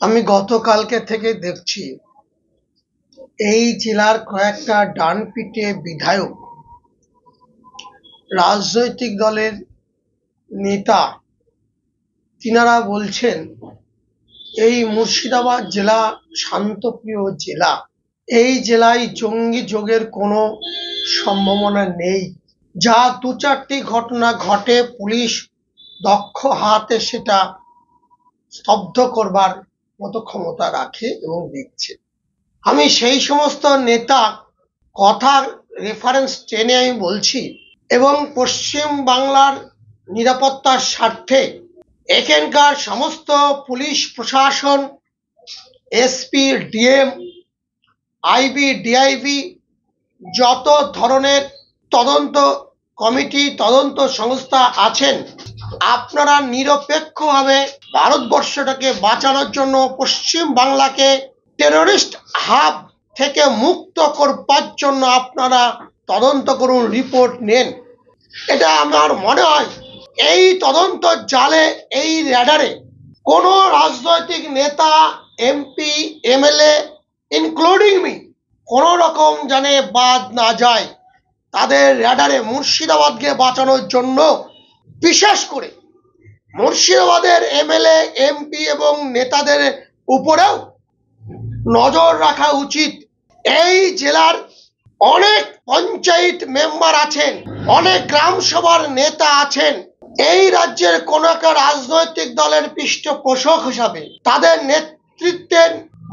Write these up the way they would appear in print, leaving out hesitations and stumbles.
আমি গতকালকে থেকে দেখছি এই জেলার কয়েকটা ডানপিটে বিধায়ক, রাজনৈতিক দলের নেতা, তিনারা বলছেন এই মুর্শিদাবাদ জেলা শান্তপ্রিয় জেলা, এই জেলায় জঙ্গি যোগের কোনো সম্ভাবনা নেই। যা দু চারটি ঘটনা ঘটে, পুলিশ দক্ষ হাতে সেটা স্তব্ধ করবার মতো ক্ষমতা রাখে এবং দেখছে। আমি সেই সমস্ত নেতা কথার রেফারেন্স টেনে আমি বলছি, এবং পশ্চিম বাংলার নিরাপত্তার স্বার্থে এখানকার সমস্ত পুলিশ প্রশাসন, এসপি, ডিএম, আইবি, ডিআইবি, যত ধরনের তদন্ত কমিটি, তদন্ত সংস্থা আছেন, আপনারা নিরপেক্ষভাবে ভারতবর্ষটাকে বাঁচানোর জন্য, পশ্চিম বাংলাকে টেররিস্ট হাব থেকে মুক্ত করবার জন্য আপনারা তদন্ত করুন, রিপোর্ট নেন। এটা আমার মনে হয় এই তদন্ত জালে, এই র্যাডারে কোনো রাজনৈতিক নেতা, এমপি, এমএলএ ইনক্লুডিং মি কোনো রকম জানে বাদ না যায়। তাদের র্যাডারে মুর্শিদাবাদকে বাঁচানোর জন্য বিশেষ করে মুর্শিদাবাদের এমএলএ, এমপি এবং নেতাদের উপরেও নজর রাখা উচিত। এই জেলার অনেক পঞ্চায়েত মেম্বার আছেন, অনেক গ্রাম সভার নেতা আছেন। এই রাজ্যের কোন একটা রাজনৈতিক দলের পৃষ্ঠপোষক হিসাবে তাদের নেতৃত্বের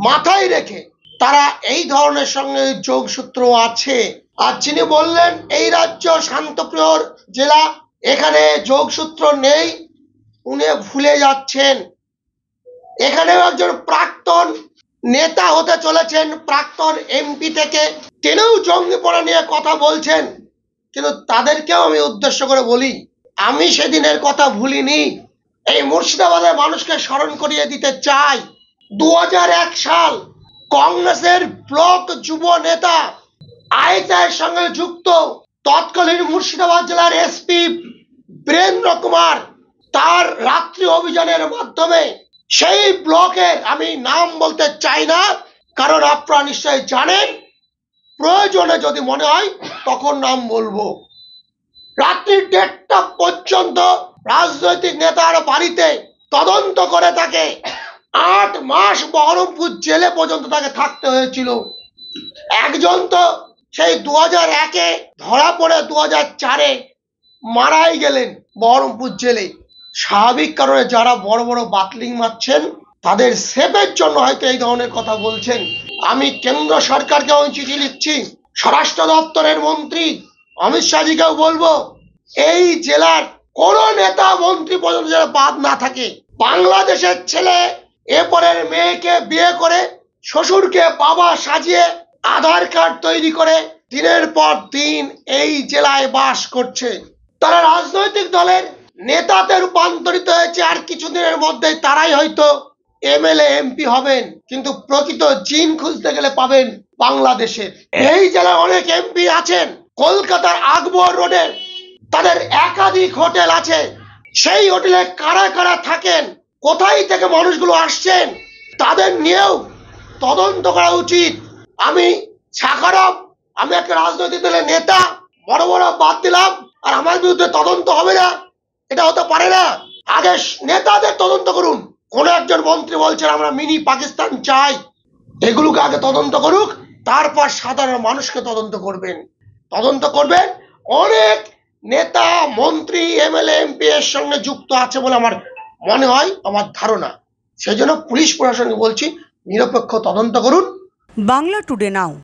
মাথায় রেখে তারা এই ধরনের সঙ্গে যোগসূত্র আছে। আর যিনি বললেন এই রাজ্য শান্তপ্রিয় জেলা, এখানে যোগসূত্র নেই, উনি ভুলে যাচ্ছেন। এখানেও একজন প্রাক্তন নেতা হতে চলেছেন, প্রাক্তন এমপি থেকে, তিনিও জঙ্গিপনা নিয়ে কথা বলছেন। কিন্তু তাদেরকেও আমি উদ্দেশ্য করে বলি, আমি সেদিনের কথা ভুলিনি। এই মুর্শিদাবাদের মানুষকে স্মরণ করিয়ে দিতে চাই, 2001 সাল কংগ্রেসের ব্লক যুব নেতা, আইএসআইয়ের সঙ্গে যুক্ত তৎকালীন মুর্শিদাবাদ জেলার এসপি বীরেন্দ্র কুমার, তার রাত্রি অভিযানের মাধ্যমে সেই ব্লকের, আমি নাম বলতে চাই না কারণ আপনারা নিশ্চয়ই জানেন, প্রয়োজনে যদি মনে হয় তখন নাম বলবো, রাত্রি 1:30 পর্যন্ত রাজনৈতিক নেতার বাড়িতে তদন্ত করে তাকে 8 মাস বহরমপুর জেলে পর্যন্ত তাকে থাকতে হয়েছিল। একজন তো সেই 2001-এ ধরা পড়ে 2004-এ মারাই গেলেন বহরমপুর জেলে। স্বাভাবিক কারণে যারা বড় বড় বাতলিং মারছেন তাদের সেফের জন্য হয়তো এই ধরনের কথা বলছেন। আমি কেন্দ্র সরকারকেও চিঠি লিখছি, স্বরাষ্ট্র দপ্তরের মন্ত্রী অমিত শাহজিকেও বলবো, এই জেলার কোন নেতা মন্ত্রী পর্যন্ত যেন বাদ না থাকে। বাংলাদেশের ছেলে এরপরের মেয়েকে বিয়ে করে শ্বশুরকে বাবা সাজিয়ে আধার কার্ড তৈরি করে দিনের পর দিন এই জেলায় বাস করছে। তারা রাজনৈতিক দলের নেতাতে রূপান্তরিত হয়েছে, আর কিছুদিনের মধ্যে তারাই হয়তো এমএলএ, এমপি হবেন। কিন্তু প্রকৃত জিন খুঁজতে গেলে পাবেন বাংলাদেশের। এই জেলায় অনেক এমপি আছেন, কলকাতার আকবর রোডে তাদের একাধিক হোটেল আছে। সেই হোটেলে কারা কারা থাকেন, কোথায় থেকে মানুষগুলো আসছেন, তাদের নিয়েও তদন্ত করা উচিত। আমি সাখারব, আমি একটা রাজনৈতিক দলের নেতা, বড় বড় বাদ দিলাম, আর আমার বিরুদ্ধে তদন্ত হবে না, এটা হতে পারে না। আগে নেতাদের তদন্ত করুন। কোন একজন মন্ত্রী বলছেন আমরা মিনি পাকিস্তান চাই, এগুলোকে আগে তদন্ত করুক, তারপর সাধারণ মানুষকে তদন্ত করবেন। অনেক নেতা, মন্ত্রী, এমএলএ, এমপি এর সঙ্গে যুক্ত আছে বলে আমার মনে হয়, আমার ধারণা। সেই জন্য পুলিশ প্রশাসনকে বলছি, নিরপেক্ষ তদন্ত করুন। বাংলা টুডে নাও